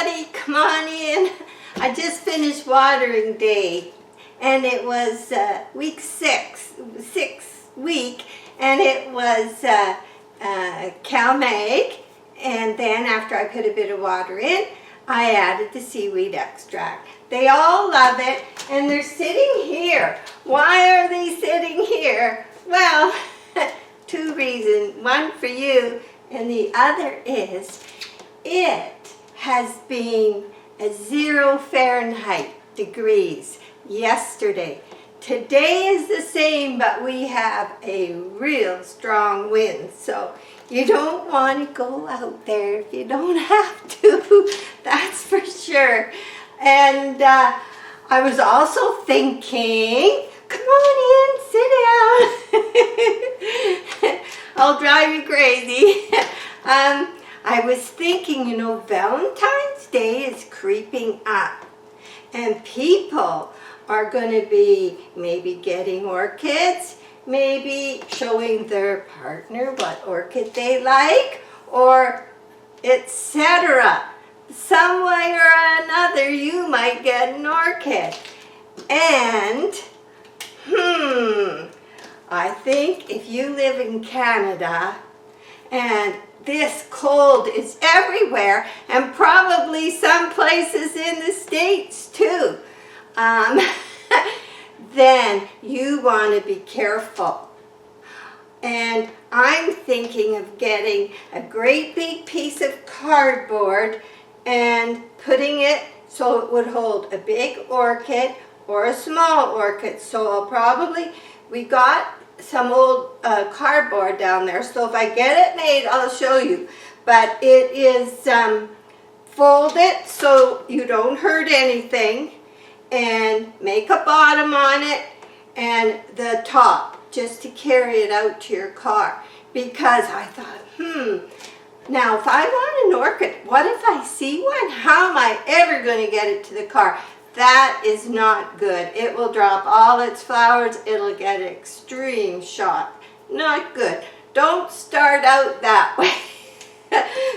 everybody, come on in. I just finished watering day, and it was week sixth week, and it was CalMag, and then after I put a bit of water in, I added the seaweed extract. They all love it, and they're sitting here. Why are they sitting here? Well, two reasons. One for you, and the other is it has been 0 Fahrenheit degrees yesterday. Today is the same, but we have a real strong wind, so you don't want to go out there if you don't have to, that's for sure. And I was also thinking, come on in, sit down. I'll drive you crazy. I was thinking, you know, Valentine's Day is creeping up, and people are going to be maybe getting orchids, maybe showing their partner what orchid they like, or etc. Some way or another you might get an orchid. And I think if you live in Canada and this cold is everywhere, and probably some places in the States too, then you want to be careful. And I'm thinking of getting a great big piece of cardboard and putting it so it would hold a big orchid or a small orchid. So we got some old cardboard down there, so if I get it made, I'll show you. But it is folded so you don't hurt anything, and make a bottom on it and the top just to carry it out to your car. Because I thought, now if I want an orchid, what if I see one? How am I ever going to get it to the car? That is not good. It will drop all its flowers. It'll get an extreme shock. Not good. Don't start out that way.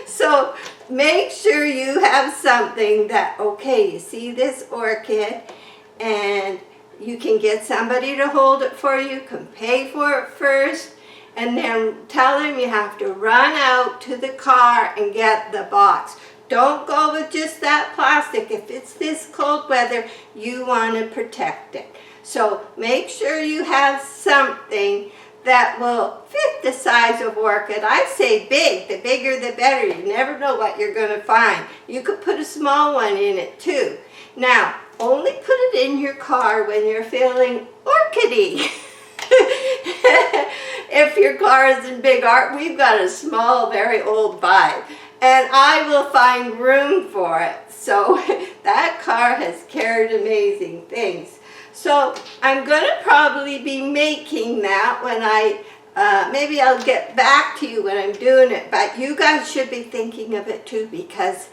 So make sure you have something that, okay, you see this orchid, and you can get somebody to hold it for you, can pay for it first, and then tell them you have to run out to the car and get the box. Don't go with just that plastic. If it's this cold weather, you want to protect it. So make sure you have something that will fit the size of orchid. I say big. The bigger the better. You never know what you're going to find. You could put a small one in it too. Now, only put it in your car when you're feeling orchidy. If your car isn't big, we've got a small, very old vibe, and I will find room for it. So that car has carried amazing things. So I'm going to probably be making that when maybe I'll get back to you when I'm doing it, but you guys should be thinking of it too, because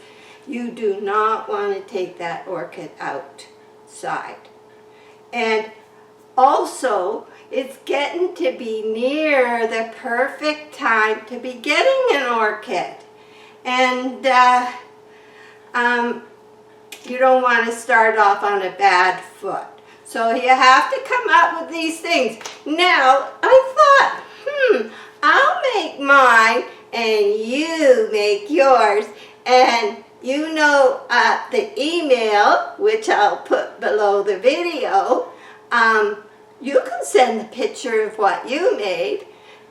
you do not want to take that orchid outside. And also, it's getting to be near the perfect time to be getting an orchid. And you don't want to start off on a bad foot. So you have to come up with these things. Now, I thought, I'll make mine and you make yours. And you know, the email, which I'll put below the video, you can send a picture of what you made,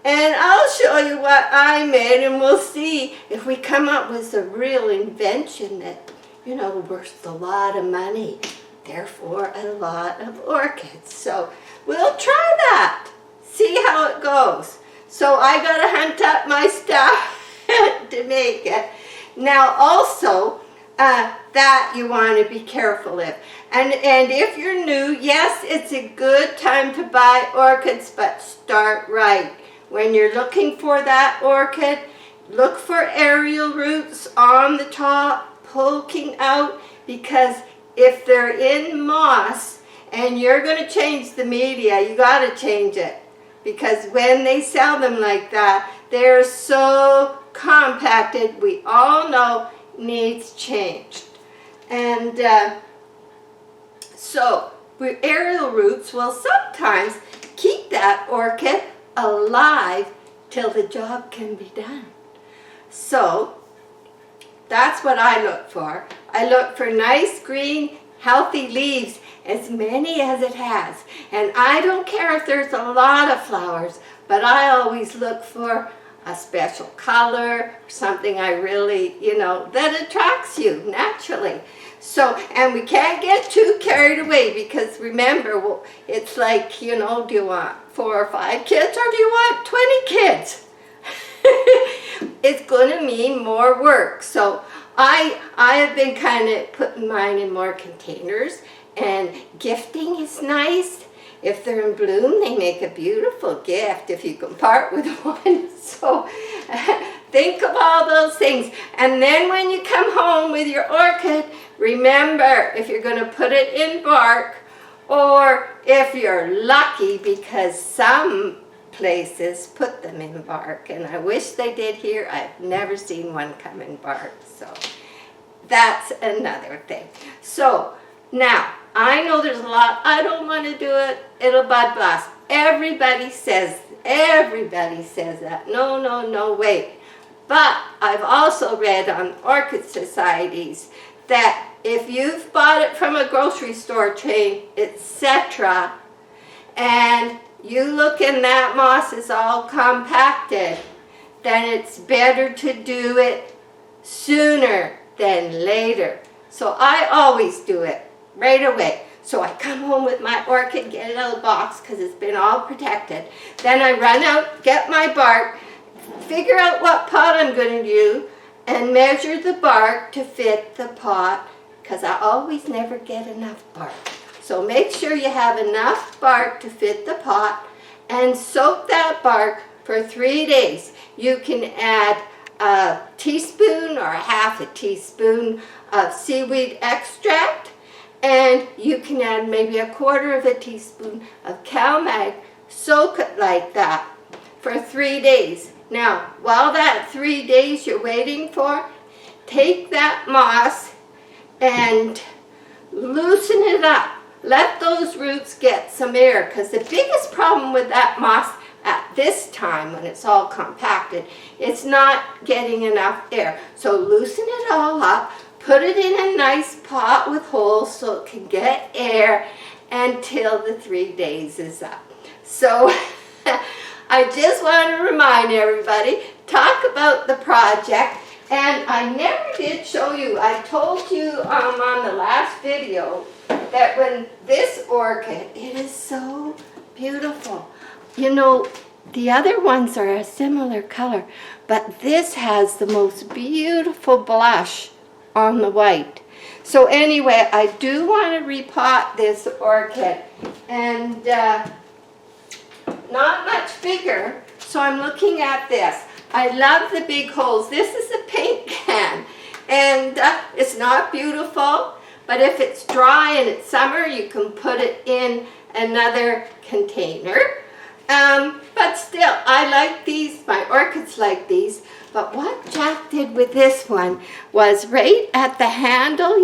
and I'll show you what I made, and we'll see if we come up with a real invention that, you know, worth a lot of money, therefore a lot of orchids. So we'll try that, see how it goes. So I gotta hunt up my stuff to make it. Now also, that you want to be careful of. And if you're new, yes, it's a good time to buy orchids, but start right. When you're looking for that orchid, look for aerial roots on the top, poking out, because if they're in moss and you're going to change the media, you got to change it. Because when they sell them like that, they're so compacted, we all know needs changed. And so aerial roots will sometimes keep that orchid alive till the job can be done. So that's what I look for. I look for nice green healthy leaves, as many as it has. And I don't care if there's a lot of flowers, but I always look for a special color, something I really, that attracts you naturally. So, and we can't get too carried away, because remember, it's like, do you want 4 or 5 kids, or do you want 20 kids? It's going to mean more work. So I have been kind of putting mine in more containers, and gifting is nice. If they're in bloom, they make a beautiful gift if you can part with one. So think of all those things. And then when you come home with your orchid, remember, if you're going to put it in bark, or if you're lucky, because some places put them in bark, and I wish they did here. I've never seen one come in bark, so that's another thing. So now, I know there's a lot, I don't want to do it, it'll bud blast. Everybody says that. No, wait. But I've also read on orchid societies that if you've bought it from a grocery store chain, etc., and you look and that moss is all compacted, then it's better to do it sooner than later. So I always do it right away. So I come home with my orchid, get it out of the box because it's been all protected. Then I run out, get my bark, figure out what pot I'm going to do, and measure the bark to fit the pot, because I always never get enough bark. So make sure you have enough bark to fit the pot, and soak that bark for 3 days. You can add a teaspoon or a half a teaspoon of seaweed extract, and you can add maybe a quarter of a teaspoon of CalMag. Soak it like that for 3 days. Now, while that 3 days you're waiting for, take that moss and loosen it up. Let those roots get some air, because the biggest problem with that moss at this time, when it's all compacted, it's not getting enough air. So loosen it all up, put it in a nice pot with holes so it can get air until the 3 days is up. So I just want to remind everybody, talk about the project. And I never did show you, I told you on the last video that when this orchid, it is so beautiful. The other ones are a similar color, but this has the most beautiful blush on the white. So anyway, I do want to repot this orchid, and not much bigger, so I'm looking at this. I love the big holes. This is a paint can, and it's not beautiful, but if it's dry and it's summer, you can put it in another container. But still, I like these. My orchids like these. But what Jack did with this one was right at the handle,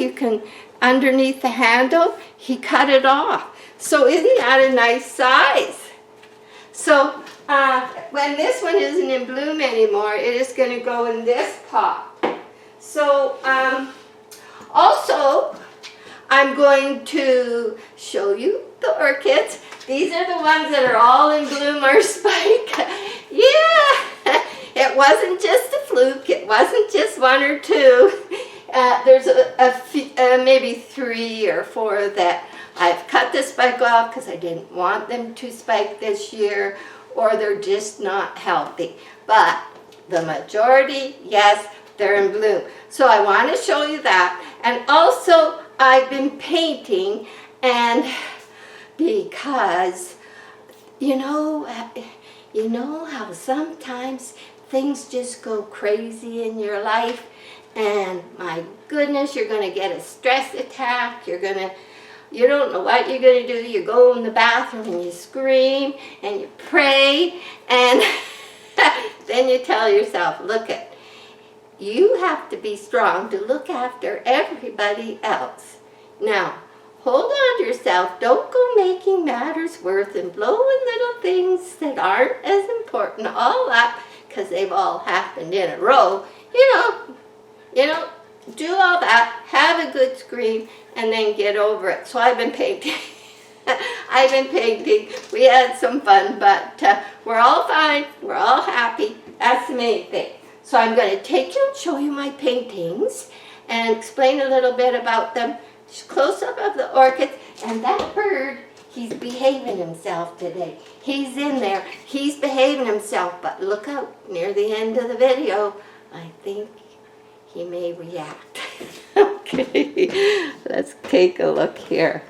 underneath the handle, he cut it off. So isn't that a nice size? So when this one isn't in bloom anymore, it is going to go in this pot. So also, I'm going to show you the orchids. These are the ones that are all in bloom or spike. Yeah, it wasn't just a fluke. It wasn't just 1 or 2. There's maybe 3 or 4 that I've cut the spike off because I didn't want them to spike this year, or they're just not healthy. But the majority, yes, they're in bloom. So I want to show you that. And also, I've been painting, and because you know how sometimes things just go crazy in your life, and my goodness, you're going to get a stress attack. You don't know what you're going to do. You go in the bathroom and you scream and you pray, and then you tell yourself, look it, you have to be strong to look after everybody else. Now, hold on to yourself. Don't go making matters worse and blowing little things that aren't as important all up because they've all happened in a row. You know, do all that, have a good scream, and then get over it. So I've been painting. I've been painting. We had some fun, but we're all fine. We're all happy. That's the main thing. So I'm going to take you and show you my paintings and explain a little bit about them. Close-up of the orchids. And that bird, he's behaving himself today. He's in there. He's behaving himself. But look out, near the end of the video, I think he may react. Okay, let's take a look here.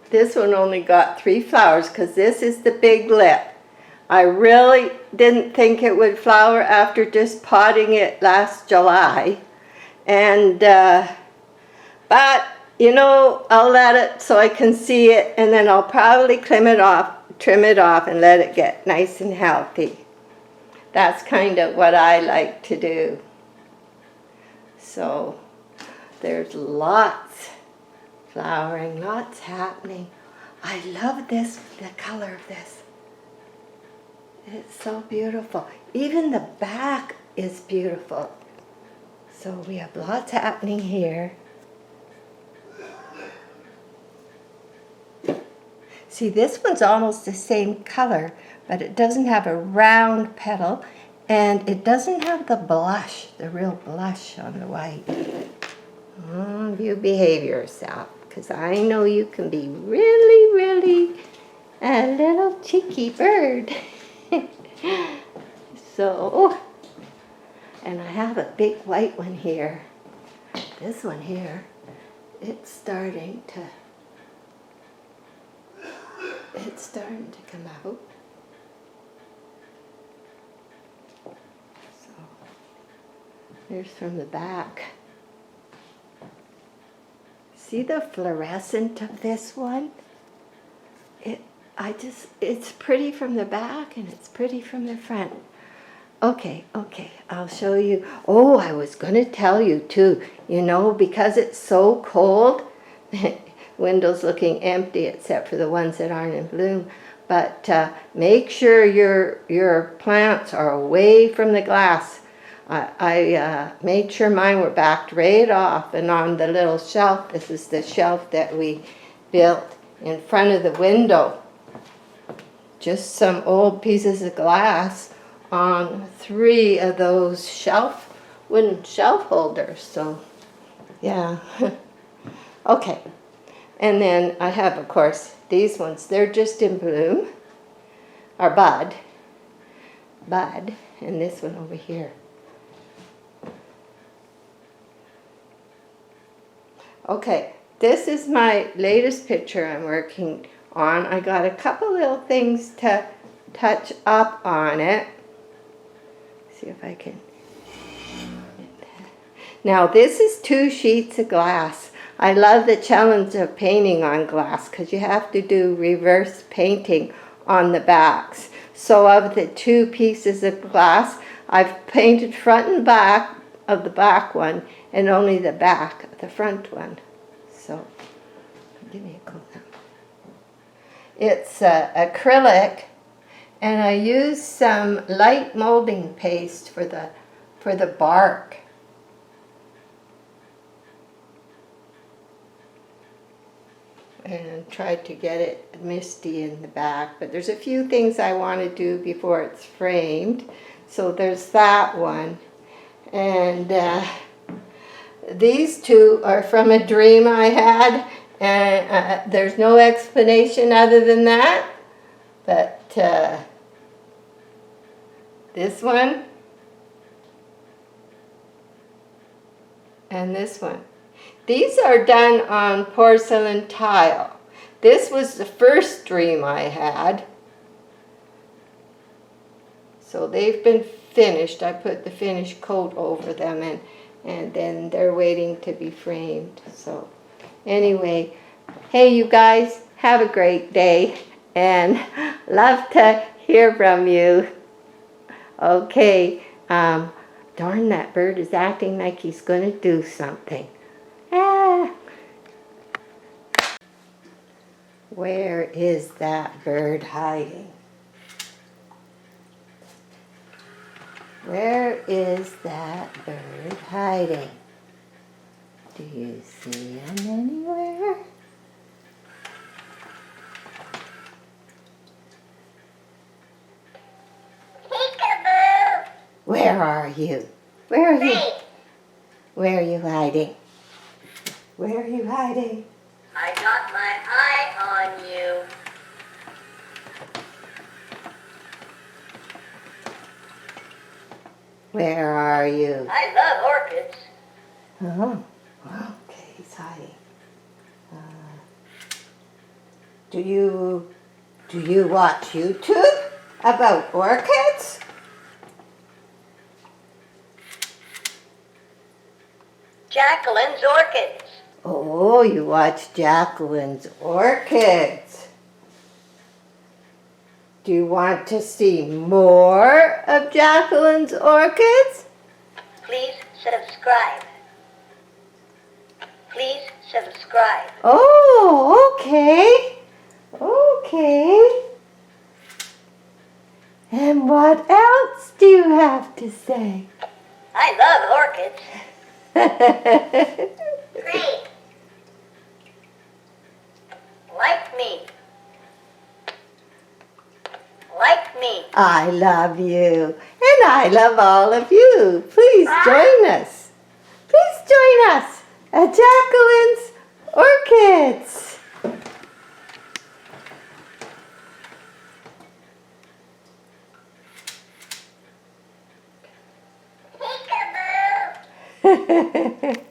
This one only got 3 flowers because this is the big lip. I really didn't think it would flower after just potting it last July. And, but, you know, I'll let it so I can see it, and then I'll probably trim it off and let it get nice and healthy. That's kind of what I like to do. So, there's lots flowering, lots happening. I love this, the color of this. It's so beautiful. Even the back is beautiful. So we have lots happening here. See, this one's almost the same color, but it doesn't have a round petal, and it doesn't have the blush, the real blush on the white. You behave yourself, because I know you can be really, really a little cheeky bird. So, and I have a big white one here. This one here, it's starting to come out. So, here's from the back. See the fluorescent of this one? It's pretty from the back and it's pretty from the front. Okay, I'll show you. Oh, I was going to tell you too, you know, because it's so cold, window's looking empty except for the ones that aren't in bloom, but make sure your plants are away from the glass. I made sure mine were backed right off and on the little shelf. This is the shelf that we built in front of the window. Just some old pieces of glass on 3 of those wooden shelf holders. So, yeah. Okay. And then I have, of course, these ones. They're just in bloom, or bud. And this one over here. Okay, this is my latest picture I'm working on. I got a couple little things to touch up on it. See if I can. Now this is 2 sheets of glass. I love the challenge of painting on glass because you have to do reverse painting on the backs. So of the 2 pieces of glass, I've painted front and back of the back one and only the back of the front one. So, give me a close up. It's acrylic, and I use some light molding paste for the bark. And tried to get it misty in the back, but there's a few things I want to do before it's framed. So there's that one, and these 2 are from a dream I had, and there's no explanation other than that, but this one and this one. These are done on porcelain tile. This was the first dream I had. So they've been finished. I put the finished coat over them, and then they're waiting to be framed. So anyway, hey you guys, have a great day, and love to hear from you. Okay, darn, that bird is acting like he's going to do something. Ah. Where is that bird hiding? Where is that bird hiding? Do you see him anywhere? Peekaboo! Where are you? Where are you? Hey, Where are you hiding? Where are you hiding? I got my eye on you. Where are you? I love orchids. Oh, okay, he's hiding. Do you watch YouTube about orchids? Jacqueline's orchids. Oh, you watch Jacqueline's orchids. Do you want to see more of Jacqueline's orchids? Please subscribe. Please subscribe. Oh, okay. Okay. And what else do you have to say? I love orchids. Great. Like me. Like me. I love you, and I love all of you. Please join us. Please join us at Jacqueline's Orchids. Peekaboo!